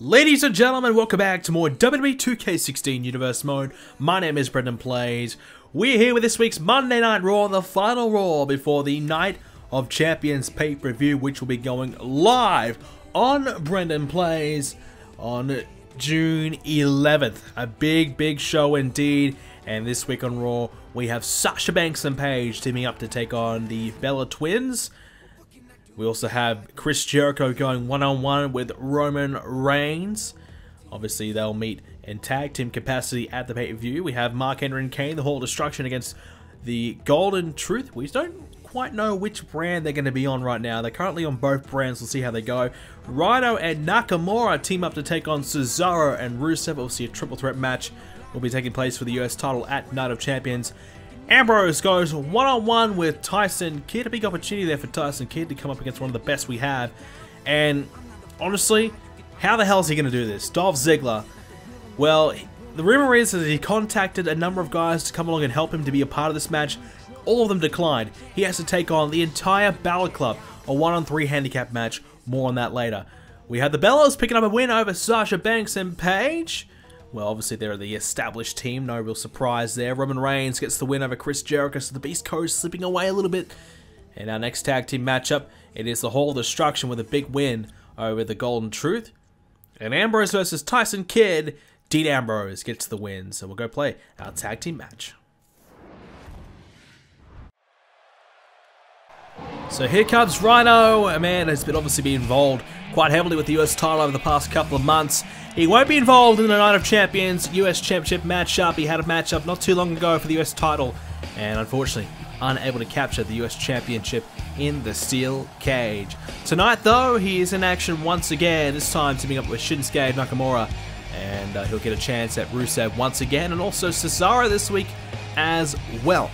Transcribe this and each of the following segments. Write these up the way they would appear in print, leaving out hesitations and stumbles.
Ladies and gentlemen, welcome back to more WWE 2k16 Universe Mode. My name is BrendenPlayz. We're here with this week's Monday Night Raw, the final Raw before the Night of Champions pay-per-view, which will be going live on BrendenPlayz on June 11th. A big show indeed. And this week on Raw, we have Sasha Banks and Paige teaming up to take on the Bella Twins. We also have Chris Jericho going one-on-one with Roman Reigns. Obviously, they'll meet in tag team capacity at the pay-per-view. We have Mark Henry and Kane, the Hall of Destruction, against the Golden Truth. We don't quite know which brand they're going to be on right now. They're currently on both brands. We'll see how they go. Rhyno and Nakamura team up to take on Cesaro and Rusev. Obviously, a triple threat match will be taking place for the US title at Night of Champions. Ambrose goes one-on-one with Tyson Kidd. A big opportunity there for Tyson Kidd to come up against one of the best we have. And honestly, how the hell is he going to do this? Dolph Ziggler. Well, the rumor is that he contacted a number of guys to come along and help him to be a part of this match. All of them declined. He has to take on the entire Balor Club, a 1-on-3 handicap match. More on that later. We have the Bellas picking up a win over Sasha Banks and Paige. Well, obviously they're the established team, no real surprise there. Roman Reigns gets the win over Chris Jericho, so the Beast Coast slipping away a little bit. And our next tag team matchup, it is the Hall of Destruction with a big win over the Golden Truth. And Ambrose versus Tyson Kidd, Dean Ambrose gets the win. So we'll go play our tag team match. So here comes Rhyno, a man has obviously been involved quite heavily with the US title over the past couple of months. He won't be involved in the Night of Champions US Championship matchup. He had a matchup not too long ago for the US title and unfortunately unable to capture the US Championship in the steel cage. Tonight though, he is in action once again, this time teaming up with Shinsuke Nakamura, and he'll get a chance at Rusev once again, and also Cesaro this week as well.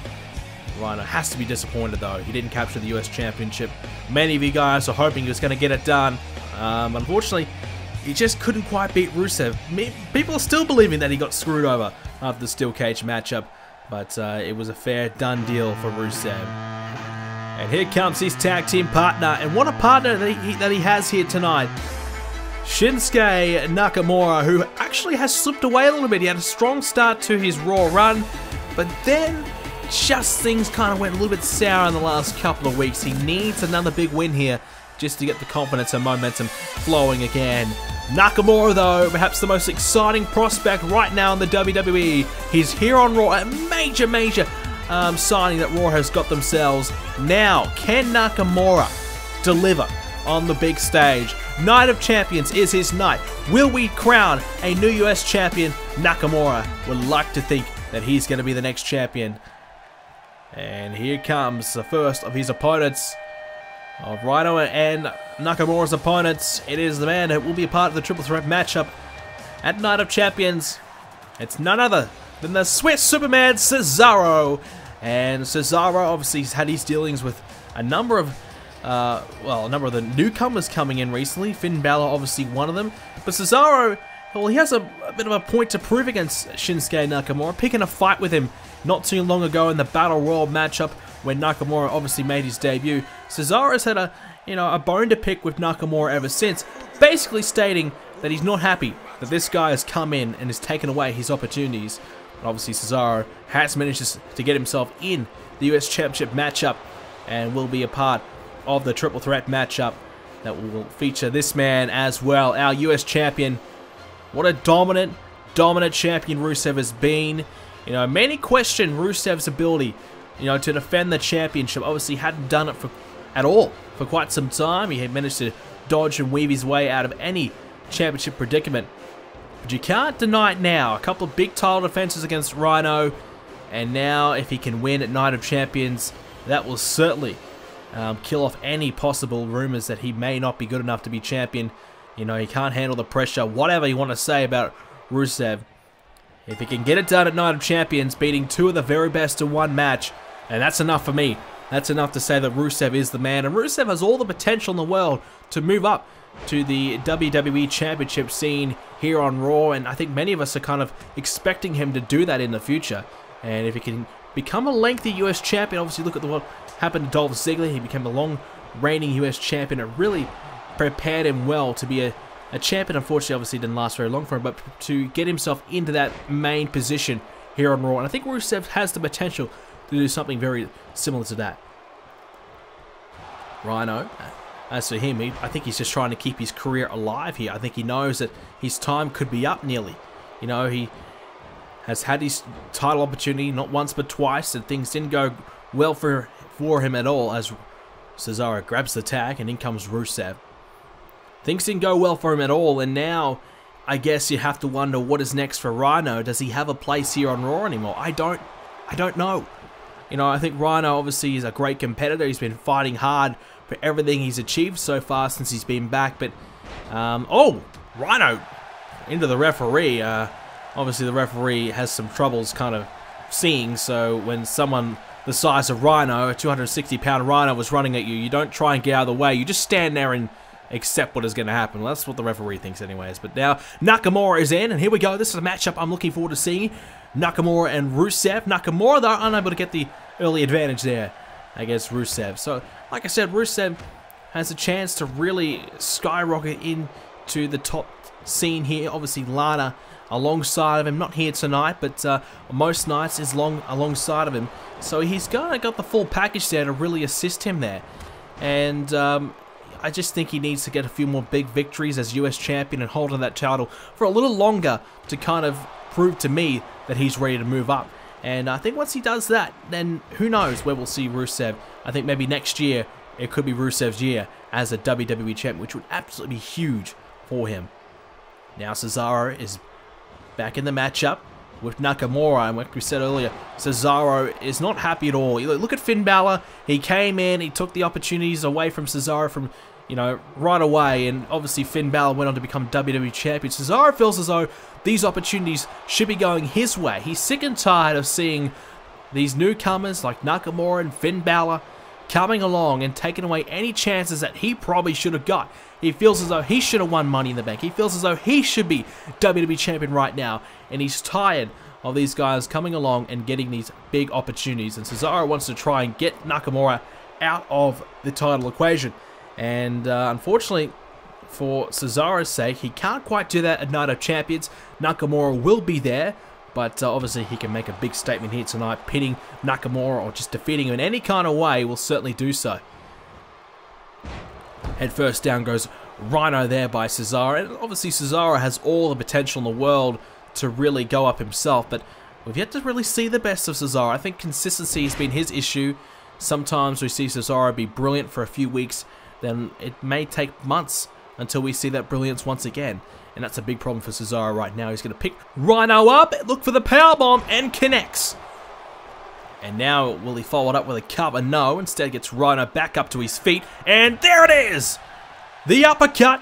Rhyno has to be disappointed though. He didn't capture the US Championship. Many of you guys are hoping he was going to get it done. Unfortunately, he just couldn't quite beat Rusev. People are still believing that he got screwed over after the steel cage matchup, but it was a fair done deal for Rusev. And here comes his tag team partner, and what a partner that he has here tonight. Shinsuke Nakamura, who actually has slipped away a little bit. He had a strong start to his Raw run, but then just things kind of went a little bit sour in the last couple of weeks. He needs another big win here just to get the confidence and momentum flowing again. Nakamura though, perhaps the most exciting prospect right now in the WWE. He's here on Raw, a major signing that Raw has got themselves. Now, can Nakamura deliver on the big stage? Night of Champions is his night. Will we crown a new US champion? Nakamura would like to think that he's going to be the next champion. And here comes the first of his opponents, of Rhyno and Nakamura's opponents. It is the man who will be a part of the triple threat matchup at Night of Champions. It's none other than the Swiss Superman Cesaro. And Cesaro obviously has had his dealings with a number of the newcomers coming in recently. Finn Balor obviously one of them. But Cesaro, well, he has a bit of a point to prove against Shinsuke Nakamura, picking a fight with him not too long ago in the Battle Royal matchup when Nakamura obviously made his debut. Cesaro's had a bone to pick with Nakamura ever since, basically stating that he's not happy that this guy has come in and has taken away his opportunities. But obviously Cesaro has managed to get himself in the US Championship matchup and will be a part of the triple threat matchup that will feature this man as well, our US champion. What a dominant champion Rusev has been. Many question Rusev's ability, to defend the championship. Obviously, hadn't done it at all for quite some time. He had managed to dodge and weave his way out of any championship predicament. But you can't deny it now. A couple of big title defenses against Rhyno, and now if he can win at Night of Champions, that will certainly kill off any possible rumors that he may not be good enough to be champion. He can't handle the pressure. Whatever you want to say about Rusev, if he can get it done at Night of Champions, beating two of the very best in one match, and that's enough for me. That's enough to say that Rusev is the man. And Rusev has all the potential in the world to move up to the WWE Championship scene here on Raw. And I think many of us are kind of expecting him to do that in the future. And if he can become a lengthy US champion, obviously look at what happened to Dolph Ziggler. He became a long reigning US champion. It really prepared him well to be a a champion. Unfortunately, obviously didn't last very long for him, but to get himself into that main position here on Raw. And I think Rusev has the potential to do something very similar to that. Rhyno, as for him, I think he's just trying to keep his career alive here. I think he knows that his time could be up nearly. You know, he has had his title opportunity not once but twice, and things didn't go well for him at all as Cesaro grabs the tag and in comes Rusev. Things didn't go well for him at all, and now I guess you have to wonder what is next for Rhyno. Does he have a place here on Raw anymore? I don't know. You know, I think Rhyno obviously is a great competitor. He's been fighting hard for everything he's achieved so far since he's been back, but oh, Rhyno into the referee. Obviously the referee has some troubles kind of seeing, so when someone the size of Rhyno, a 260-pound Rhyno, was running at you, you don't try and get out of the way. You just stand there and accept what is going to happen. Well, that's what the referee thinks anyways. But now Nakamura is in, and here we go. This is a matchup I'm looking forward to seeing. Nakamura and Rusev. Nakamura, though, unable to get the early advantage there against Rusev. So, like I said, Rusev has a chance to really skyrocket into the top scene here. Obviously, Lana alongside of him, not here tonight, but most nights is alongside of him. So he's got the full package there to really assist him there. And I just think he needs to get a few more big victories as US champion and hold on that title for a little longer to kind of prove to me that he's ready to move up. And I think once he does that, then who knows where we'll see Rusev. I think maybe next year it could be Rusev's year as a WWE champion, which would absolutely be huge for him. Now Cesaro is back in the matchup with Nakamura, and like we said earlier, Cesaro is not happy at all. Look at Finn Balor. He came in, he took the opportunities away from Cesaro from, you know, right away, and obviously Finn Balor went on to become WWE champion. Cesaro feels as though these opportunities should be going his way. He's sick and tired of seeing these newcomers like Nakamura and Finn Balor coming along and taking away any chances that he probably should have got. He feels as though he should have won Money in the Bank. He feels as though he should be WWE champion right now. And he's tired of these guys coming along and getting these big opportunities. And Cesaro wants to try and get Nakamura out of the title equation. And unfortunately, for Cesaro's sake, he can't quite do that at Night of Champions. Nakamura will be there. But obviously he can make a big statement here tonight. Pinning Nakamura or just defeating him in any kind of way will certainly do so. Head first down goes Rhyno there by Cesaro. And obviously Cesaro has all the potential in the world to really go up himself. But we've yet to really see the best of Cesaro. I think consistency has been his issue. Sometimes we see Cesaro be brilliant for a few weeks. Then it may take months until we see that brilliance once again. And that's a big problem for Cesaro right now. He's going to pick Rhyno up, look for the powerbomb, and connects. And now, will he follow it up with a cover? No, instead gets Rhyno back up to his feet. And there it is! The uppercut.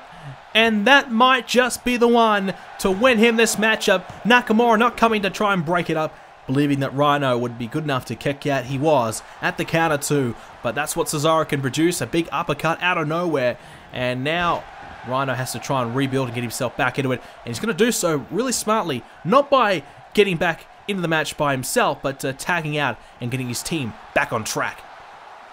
And that might just be the one to win him this matchup. Nakamura not coming to try and break it up, believing that Rhyno would be good enough to kick out. He was at the counter too. But that's what Cesaro can produce, a big uppercut out of nowhere. And now Rhyno has to try and rebuild and get himself back into it. And he's going to do so really smartly, not by getting back into the match by himself, but tagging out and getting his team back on track.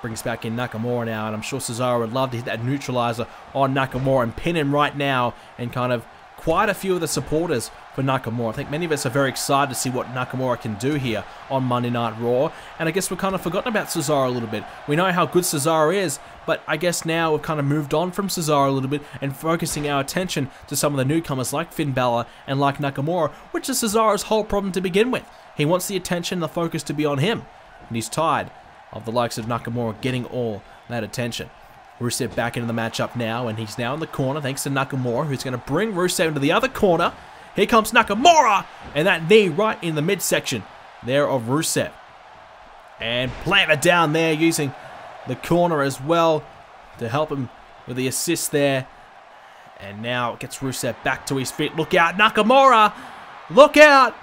Brings back in Nakamura now, and I'm sure Cesaro would love to hit that neutralizer on Nakamura and pin him right now, and kind of quite a few of the supporters for Nakamura. I think many of us are very excited to see what Nakamura can do here on Monday Night Raw, and I guess we've kind of forgotten about Cesaro a little bit. We know how good Cesaro is, but I guess now we've kind of moved on from Cesaro a little bit and focusing our attention to some of the newcomers like Finn Balor and like Nakamura, which is Cesaro's whole problem to begin with. He wants the attention and the focus to be on him, and he's tired of the likes of Nakamura getting all that attention. Rusev back into the matchup now, and he's now in the corner thanks to Nakamura, who's going to bring Rusev into the other corner. Here comes Nakamura, and that knee right in the midsection there of Rusev. And planted down there using the corner as well to help him with the assist there. And now gets Rusev back to his feet. Look out, Nakamura! Look out!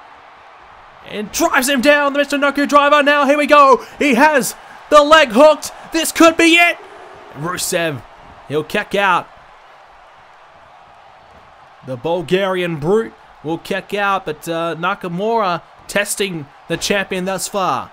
And drives him down, the Mr. Noku driver. Now, here we go. He has the leg hooked. This could be it. Rusev, he'll kick out. The Bulgarian Brute will kick out, but Nakamura testing the champion thus far.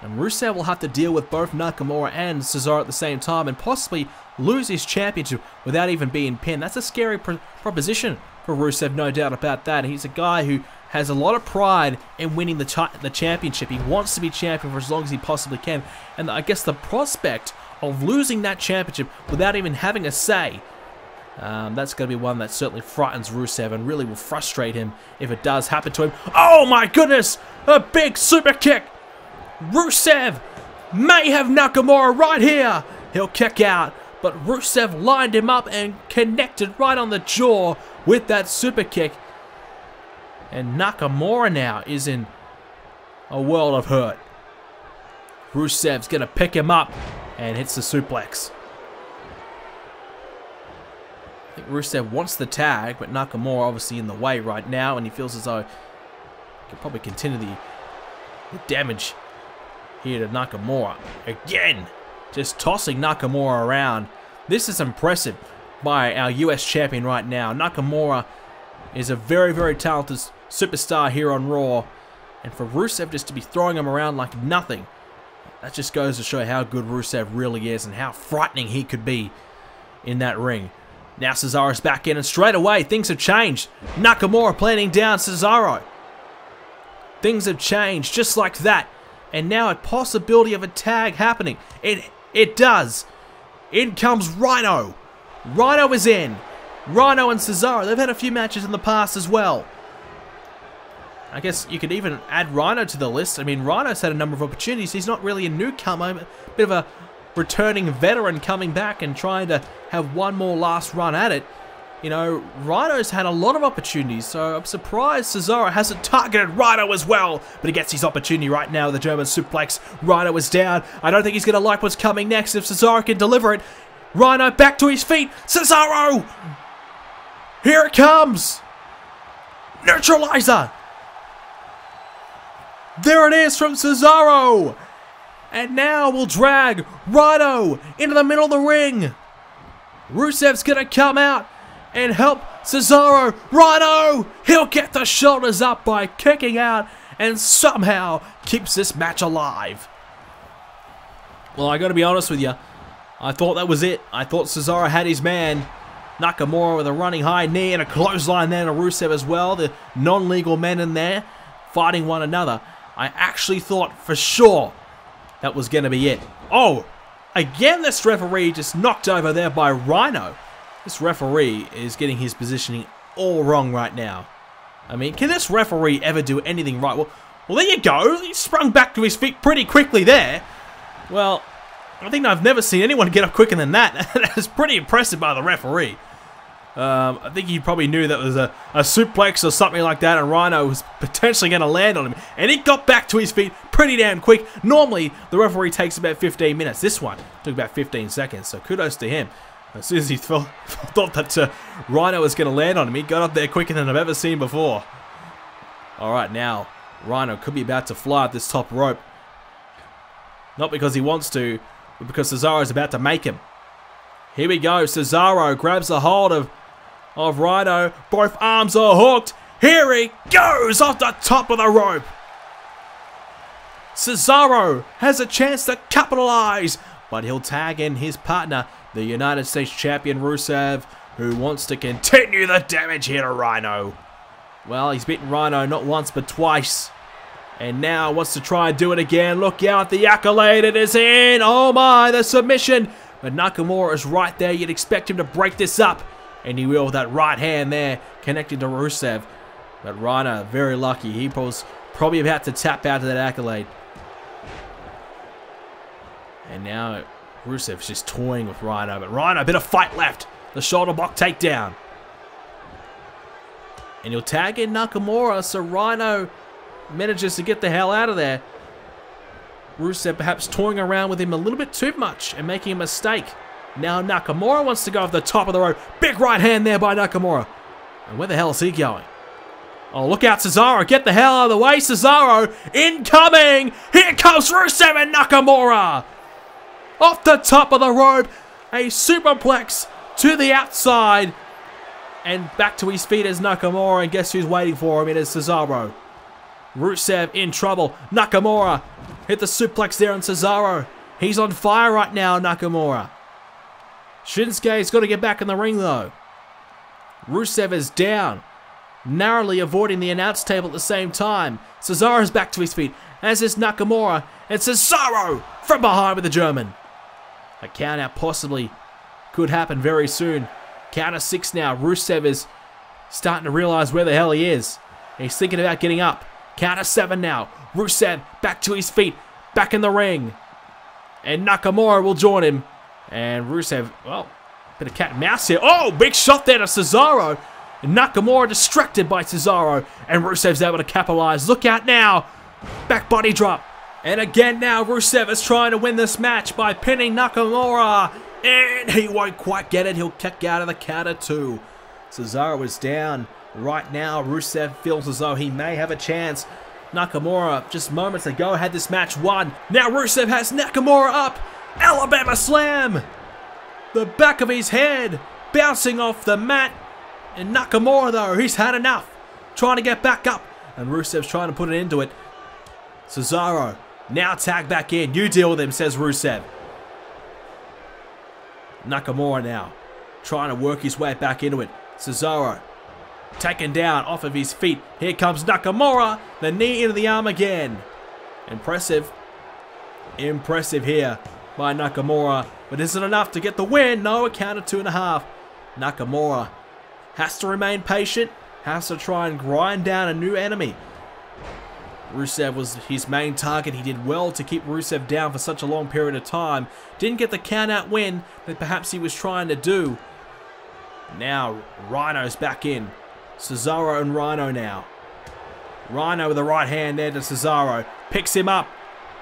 And Rusev will have to deal with both Nakamura and Cesaro at the same time and possibly lose his championship without even being pinned. That's a scary proposition for Rusev, no doubt about that. He's a guy who has a lot of pride in winning the championship. He wants to be champion for as long as he possibly can. And I guess the prospect of losing that championship without even having a say, that's going to be one that certainly frightens Rusev and really will frustrate him if it does happen to him. Oh my goodness! A big super kick! Rusev may have Nakamura right here. He'll kick out, but Rusev lined him up and connected right on the jaw with that super kick. And Nakamura now is in a world of hurt. Rusev's going to pick him up and hits the suplex. I think Rusev wants the tag, but Nakamura obviously in the way right now, and he feels as though he can probably continue the damage here to Nakamura. Again, just tossing Nakamura around. This is impressive by our US champion right now. Nakamura is a very, very talented superstar here on Raw. And for Rusev just to be throwing him around like nothing, that just goes to show how good Rusev really is and how frightening he could be in that ring. Now Cesaro's back in, and straight away things have changed. Nakamura planning down Cesaro. Things have changed just like that. And now a possibility of a tag happening. It does. In comes Rhyno. Rhyno is in. Rhyno and Cesaro, they've had a few matches in the past as well. I guess you could even add Rhyno to the list. I mean, Rhyno's had a number of opportunities. He's not really a newcomer, a bit of a returning veteran coming back and trying to have one more last run at it. You know, Rhyno's had a lot of opportunities, so I'm surprised Cesaro hasn't targeted Rhyno as well. But he gets his opportunity right now with the German suplex. Rhyno is down. I don't think he's going to like what's coming next if Cesaro can deliver it. Rhyno back to his feet. Cesaro! Here it comes! Neutralizer! There it is from Cesaro! And now we'll drag Rhyno into the middle of the ring. Rusev's going to come out and help Cesaro. Rhyno! He'll get the shoulders up by kicking out and somehow keeps this match alive. Well, I gotta be honest with you. I thought that was it. I thought Cesaro had his man. Nakamura with a running high knee and a clothesline there to Rusev as well. The non-legal men in there fighting one another. I actually thought for sure that was going to be it. Oh, again this referee just knocked over there by Rhyno. This referee is getting his positioning all wrong right now. I mean, can this referee ever do anything right? Well, there you go. He sprung back to his feet pretty quickly there. Well, I think I've never seen anyone get up quicker than that. That was pretty impressive by the referee. I think he probably knew that was a suplex or something like that, and Rhyno was potentially going to land on him. And he got back to his feet pretty damn quick. Normally, the referee takes about 15 minutes. This one took about 15 seconds, so kudos to him. As soon as he thought that Rhyno was going to land on him, he got up there quicker than I've ever seen before. Alright, now, Rhyno could be about to fly up this top rope. Not because he wants to, but because Cesaro is about to make him. Here we go. Cesaro grabs a hold of Rhyno. Both arms are hooked. Here he goes off the top of the rope. Cesaro has a chance to capitalize, but he'll tag in his partner, the United States Champion Rusev, who wants to continue the damage here to Rhyno. Well, he's beaten Rhyno not once but twice. And now wants to try and do it again. Look out, the accolade, it is in. Oh my, the submission. But Nakamura is right there. You'd expect him to break this up. And he will with that right hand there, connecting to Rusev. But Rhyno, very lucky. He was probably about to tap out to that accolade. And now Rusev's just toying with Rhyno. But Rhyno, a bit of fight left. The shoulder block takedown. And he'll tag in Nakamura, so Rhyno manages to get the hell out of there. Rusev perhaps toying around with him a little bit too much and making a mistake. Now Nakamura wants to go off the top of the rope. Big right hand there by Nakamura. And where the hell is he going? Oh, look out, Cesaro. Get the hell out of the way. Cesaro incoming. Here comes Rusev and Nakamura. Off the top of the rope. A superplex to the outside. And back to his feet is Nakamura. And guess who's waiting for him? It is Cesaro. Rusev in trouble. Nakamura Hit the suplex there on Cesaro. He's on fire right now, Nakamura. Shinsuke's got to get back in the ring though. Rusev is down, narrowly avoiding the announce table at the same time. Cesaro's back to his feet, as is Nakamura, and Cesaro from behind with the German. A count out possibly could happen very soon. Count of 6 now. Rusev is starting to realize where the hell he is. He's thinking about getting up. Count of 7 now. Rusev back to his feet, back in the ring. And Nakamura will join him. And Rusev, well, bit of cat and mouse here. Oh, big shot there to Cesaro. And Nakamura distracted by Cesaro. And Rusev's able to capitalize. Look out now. Back body drop. And again now, Rusev is trying to win this match by pinning Nakamura. And he won't quite get it. He'll kick out of the count of 2. Cesaro is down. Right now, Rusev feels as though he may have a chance. Nakamura, just moments ago, had this match won. Now Rusev has Nakamura up. Alabama Slam. The back of his head bouncing off the mat. And Nakamura, though, he's had enough. Trying to get back up. And Rusev's trying to put it into it. Cesaro, now tag back in. You deal with him, says Rusev. Nakamura now, trying to work his way back into it. Cesaro, taken down off of his feet. Here comes Nakamura. The knee into the arm again. Impressive. Impressive here by Nakamura. But is it enough to get the win? No, a count of 2.5. Nakamura has to remain patient. Has to try and grind down a new enemy. Rusev was his main target. He did well to keep Rusev down for such a long period of time. Didn't get the count-out win that perhaps he was trying to do. Now, Rhyno's back in. Cesaro and Rhyno now. Rhyno with the right hand there to Cesaro. Picks him up.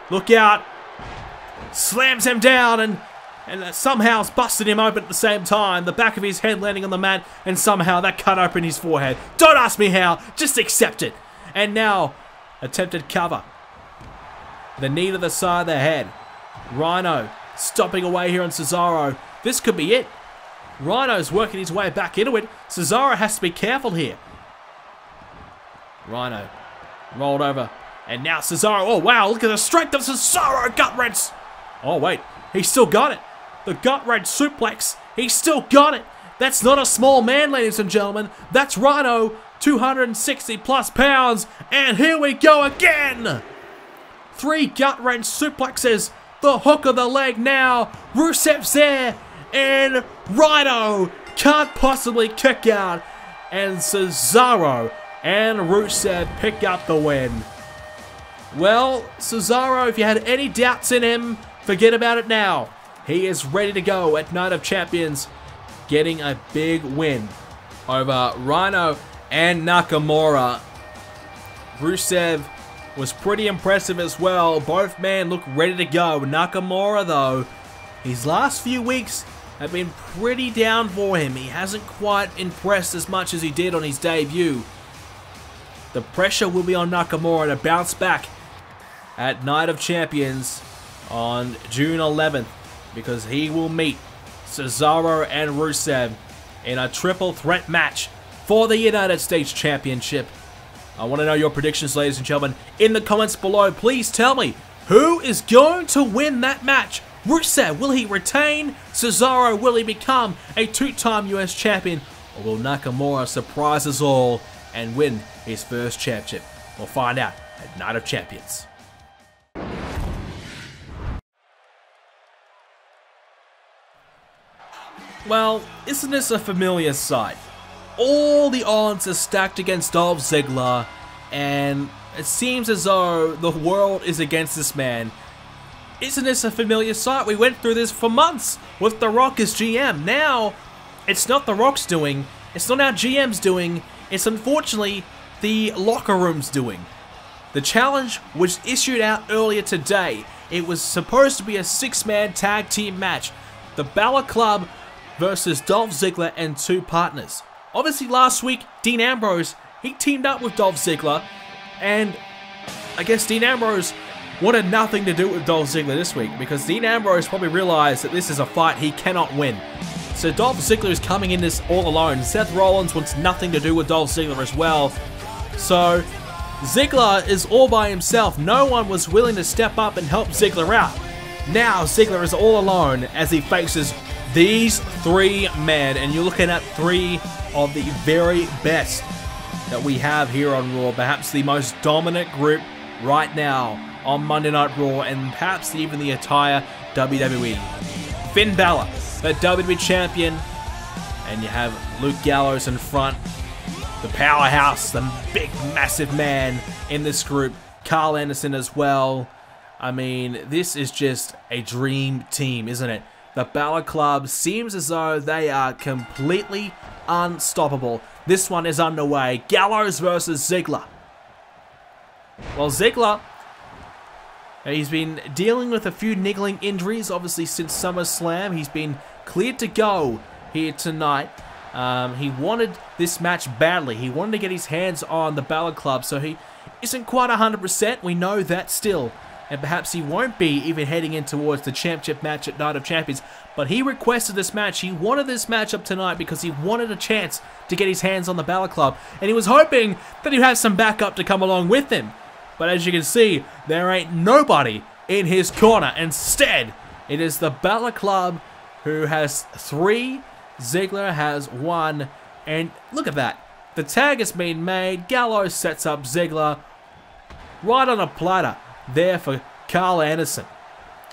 Look out. Slams him down and somehow has busted him open at the same time. The back of his head landing on the mat and somehow that cut open his forehead. Don't ask me how. Just accept it. And now, attempted cover. The knee to the side of the head. Rhyno stopping away here on Cesaro. This could be it. Rhino's working his way back into it. Cesaro has to be careful here. Rhyno rolled over. And now Cesaro. Oh, wow. Look at the strength of Cesaro. Gut wrench. Oh, wait. He's still got it. The gut wrench suplex. He's still got it. That's not a small man, ladies and gentlemen. That's Rhyno. 260 plus pounds. And here we go again. 3 gut wrench suplexes. The hook of the leg now. Rusev's there. And Rhyno can't possibly kick out. And Cesaro and Rusev pick up the win. Well, Cesaro, if you had any doubts in him, forget about it now. He is ready to go at Night of Champions, getting a big win over Rhyno and Nakamura. Rusev was pretty impressive as well. Both men look ready to go. Nakamura, though, his last few weeks have been pretty down for him. He hasn't quite impressed as much as he did on his debut. The pressure will be on Nakamura to bounce back at Night of Champions on June 11th because he will meet Cesaro and Rusev in a triple threat match for the United States Championship. I want to know your predictions, ladies and gentlemen, in the comments below. Please tell me, who is going to win that match? Rusev, will he retain? Cesaro, will he become a 2-time US champion? Or will Nakamura surprise us all and win his first championship? We'll find out at Night of Champions. Well, isn't this a familiar sight? All the odds are stacked against Dolph Ziggler, and it seems as though the world is against this man. Isn't this a familiar sight? We went through this for months with The Rock as GM. Now, it's not The Rock's doing, it's not our GM's doing, it's unfortunately the locker room's doing. The challenge was issued out earlier today. It was supposed to be a 6-man tag team match. The Balor Club versus Dolph Ziggler and 2 partners. Obviously last week, Dean Ambrose, he teamed up with Dolph Ziggler, and I guess Dean Ambrose wanted nothing to do with Dolph Ziggler this week because Dean Ambrose probably realized that this is a fight he cannot win. So Dolph Ziggler is coming in this all alone. Seth Rollins wants nothing to do with Dolph Ziggler as well. So Ziggler is all by himself. No one was willing to step up and help Ziggler out. Now Ziggler is all alone as he faces these three men, and you're looking at three of the very best that we have here on Raw. Perhaps the most dominant group right now on Monday Night Raw, and perhaps even the entire WWE. Finn Balor, the WWE Champion, and you have Luke Gallows in front, the powerhouse, the big massive man in this group, Carl Anderson as well. I mean, this is just a dream team, isn't it? The Balor Club seems as though they are completely unstoppable. This one is underway. Gallows versus Ziggler. Well, Ziggler, he's been dealing with a few niggling injuries, obviously, since SummerSlam. He's been cleared to go here tonight. He wanted this match badly. He wanted to get his hands on the Balor Club, so he isn't quite 100%. We know that still. And perhaps he won't be even heading in towards the championship match at Night of Champions. But he requested this match. He wanted this matchup tonight because he wanted a chance to get his hands on the Balor Club. And he was hoping that he'd have some backup to come along with him. But as you can see, there ain't nobody in his corner. Instead, it is the Balor Club who has 3. Ziggler has 1. And look at that. The tag has been made. Gallows sets up Ziggler right on a platter there for Carl Anderson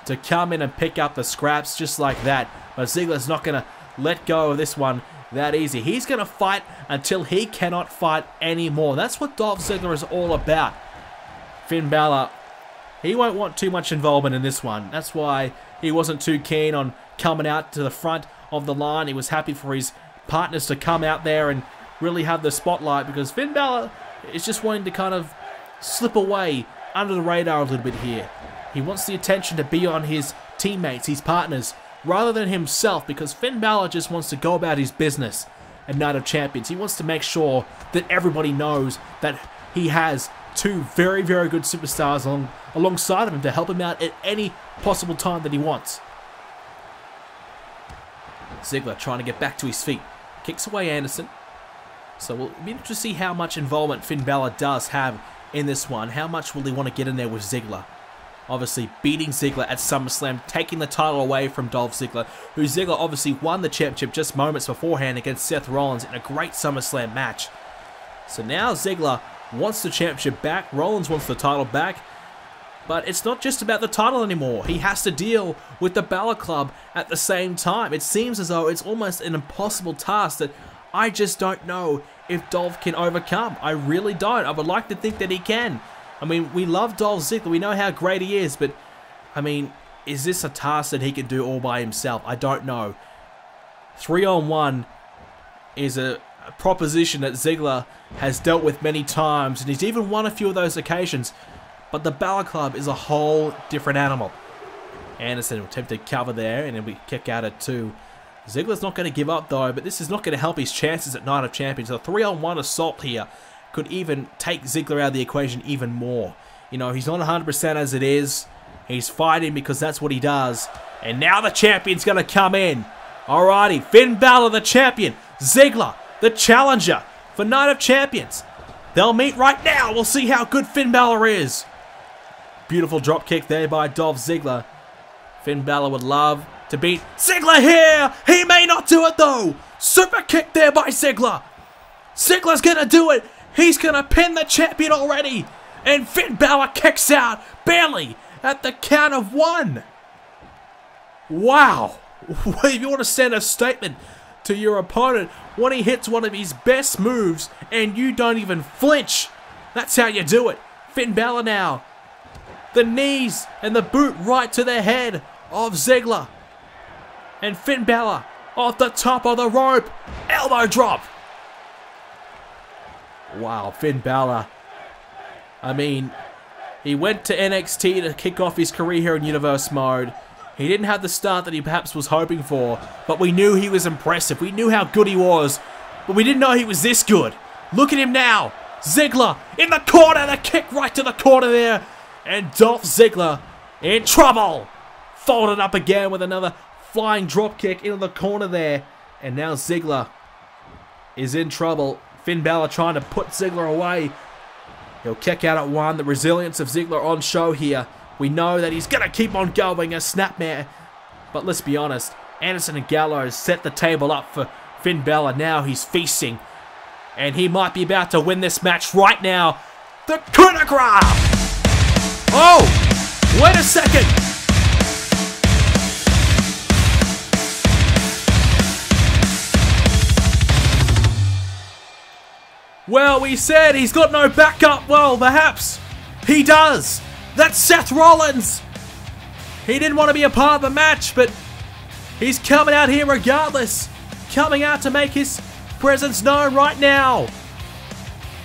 to come in and pick up the scraps just like that. But Ziggler's not going to let go of this one that easy. He's going to fight until he cannot fight anymore. That's what Dolph Ziggler is all about. Finn Balor, he won't want too much involvement in this one. That's why he wasn't too keen on coming out to the front of the line. He was happy for his partners to come out there and really have the spotlight, because Finn Balor is just wanting to kind of slip away under the radar a little bit here. He wants the attention to be on his teammates, his partners, rather than himself, because Finn Balor just wants to go about his business at Night of Champions. He wants to make sure that everybody knows that he has 2 very, very good superstars alongside of him to help him out at any possible time that he wants. Ziggler trying to get back to his feet. Kicks away Anderson. So we'll be interested to see how much involvement Finn Balor does have in this one. How much will he want to get in there with Ziggler? Obviously beating Ziggler at SummerSlam, taking the title away from Dolph Ziggler, who Ziggler obviously won the championship just moments beforehand against Seth Rollins in a great SummerSlam match. So now Ziggler wants the championship back. Rollins wants the title back. But it's not just about the title anymore. He has to deal with the Balor Club at the same time. It seems as though it's almost an impossible task that I just don't know if Dolph can overcome. I really don't. I would like to think that he can. I mean, we love Dolph Ziggler. We know how great he is. But, I mean, is this a task that he can do all by himself? I don't know. 3-on-1 is a proposition that Ziggler has dealt with many times. And he's even won a few of those occasions. But the Balor Club is a whole different animal. Anderson will attempt to cover there, and then we kick out at 2. Ziggler's not going to give up though, but this is not going to help his chances at Night of Champions. A 3-on-1 assault here could even take Ziggler out of the equation even more. You know, he's not 100% as it is. He's fighting because that's what he does. And now the champion's going to come in. Alrighty, Finn Balor the champion. Ziggler the challenger for Night of Champions. They'll meet right now. We'll see how good Finn Balor is. Beautiful drop kick there by Dolph Ziggler. Finn Balor would love to beat Ziggler here. He may not do it though. Super kick there by Ziggler. Ziggler's going to do it. He's going to pin the champion already. And Finn Balor kicks out barely at the count of 1. Wow. If you want to send a statement to your opponent when he hits one of his best moves and you don't even flinch, that's how you do it. Finn Balor now. The knees and the boot right to the head of Ziggler. And Finn Balor off the top of the rope. Elbow drop. Wow, Finn Balor. I mean, he went to NXT to kick off his career here in Universe Mode. He didn't have the start that he perhaps was hoping for, but we knew he was impressive. We knew how good he was, but we didn't know he was this good. Look at him now. Ziggler in the corner. The kick right to the corner there. And Dolph Ziggler in trouble. Folded up again with another flying drop kick into the corner there. And now Ziggler is in trouble. Finn Balor trying to put Ziggler away. He'll kick out at 1. The resilience of Ziggler on show here. We know that he's going to keep on going as Snapmare. But let's be honest, Anderson and Gallows set the table up for Finn Balor. Now he's feasting. And he might be about to win this match right now. The coup de grace! Oh! Wait a second! Well, we said he's got no backup. Well, perhaps he does. That's Seth Rollins. He didn't want to be a part of the match, but he's coming out here regardless. Coming out to make his presence known right now.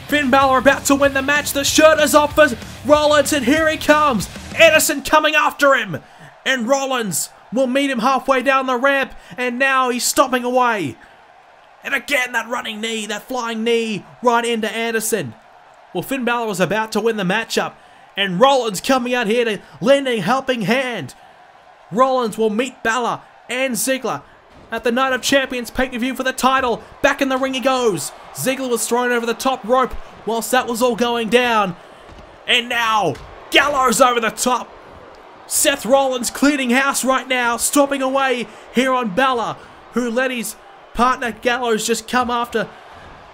Finn Balor about to win the match. The shirt is off for Rollins, and here he comes. Anderson coming after him. And Rollins will meet him halfway down the ramp, and now he's stomping away. And again, that running knee, that flying knee right into Anderson. Well, Finn Balor was about to win the matchup, and Rollins coming out here to lend a helping hand. Rollins will meet Balor and Ziggler at the Night of Champions pay-per-view for the title. Back in the ring he goes. Ziggler was thrown over the top rope whilst that was all going down. And now, Gallows over the top. Seth Rollins cleaning house right now, stomping away here on Balor, who let his partner Gallows just come after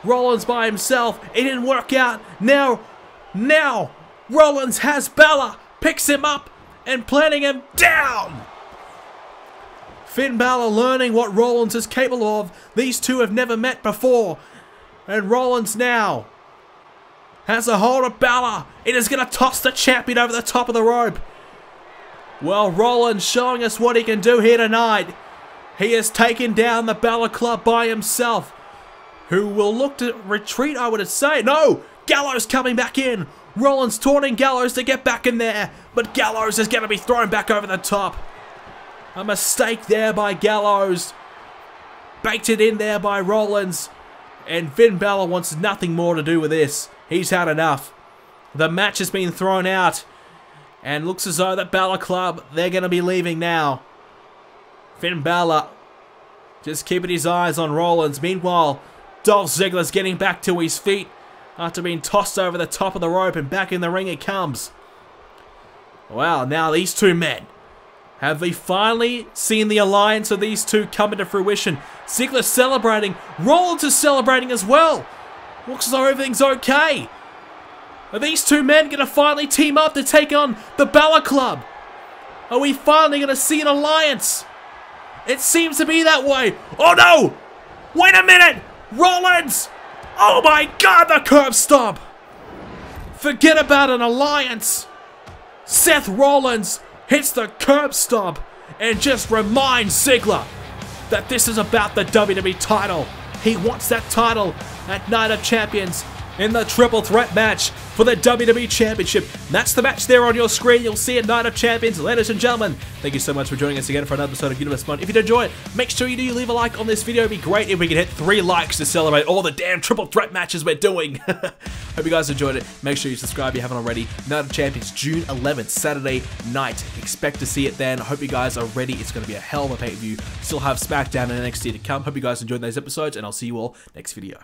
Rollins by himself. It didn't work out. Now Rollins has Balor, picks him up and planting him down. Finn Balor learning what Rollins is capable of. These two have never met before. And Rollins now has a hold of Balor. It is going to toss the champion over the top of the rope. Well, Rollins showing us what he can do here tonight. He has taken down the Balor Club by himself, who will look to retreat, I would say. No! Gallows coming back in. Rollins taunting Gallows to get back in there, but Gallows is going to be thrown back over the top. A mistake there by Gallows. Baked it in there by Rollins. And Finn Balor wants nothing more to do with this. He's had enough. The match has been thrown out. And looks as though the Balor Club, they're going to be leaving now. Finn Balor just keeping his eyes on Rollins. Meanwhile, Dolph Ziggler's getting back to his feet after being tossed over the top of the rope, and back in the ring it comes. Wow, now these two men. Have we finally seen the alliance of these two come into fruition? Ziggler celebrating. Rollins is celebrating as well. Looks as though everything's okay. Are these two men going to finally team up to take on the Balor Club? Are we finally going to see an alliance? It seems to be that way. Oh no! Wait a minute! Rollins! Oh my god, the curb stomp! Forget about an alliance. Seth Rollins hits the curb stomp and just reminds Ziggler that this is about the WWE title. He wants that title at Night of Champions in the triple threat match for the WWE Championship. That's the match there on your screen. You'll see it, Night of Champions. Ladies and gentlemen, thank you so much for joining us again for another episode of Universe Mod. If you did enjoy it, make sure you do leave a like on this video. It'd be great if we could hit 3 likes to celebrate all the damn triple threat matches we're doing. Hope you guys enjoyed it. Make sure you subscribe if you haven't already. Night of Champions, June 11th, Saturday night. Expect to see it then. Hope you guys are ready. It's going to be a hell of a pay-per-view. Still have SmackDown and NXT to come. Hope you guys enjoyed those episodes, and I'll see you all next video.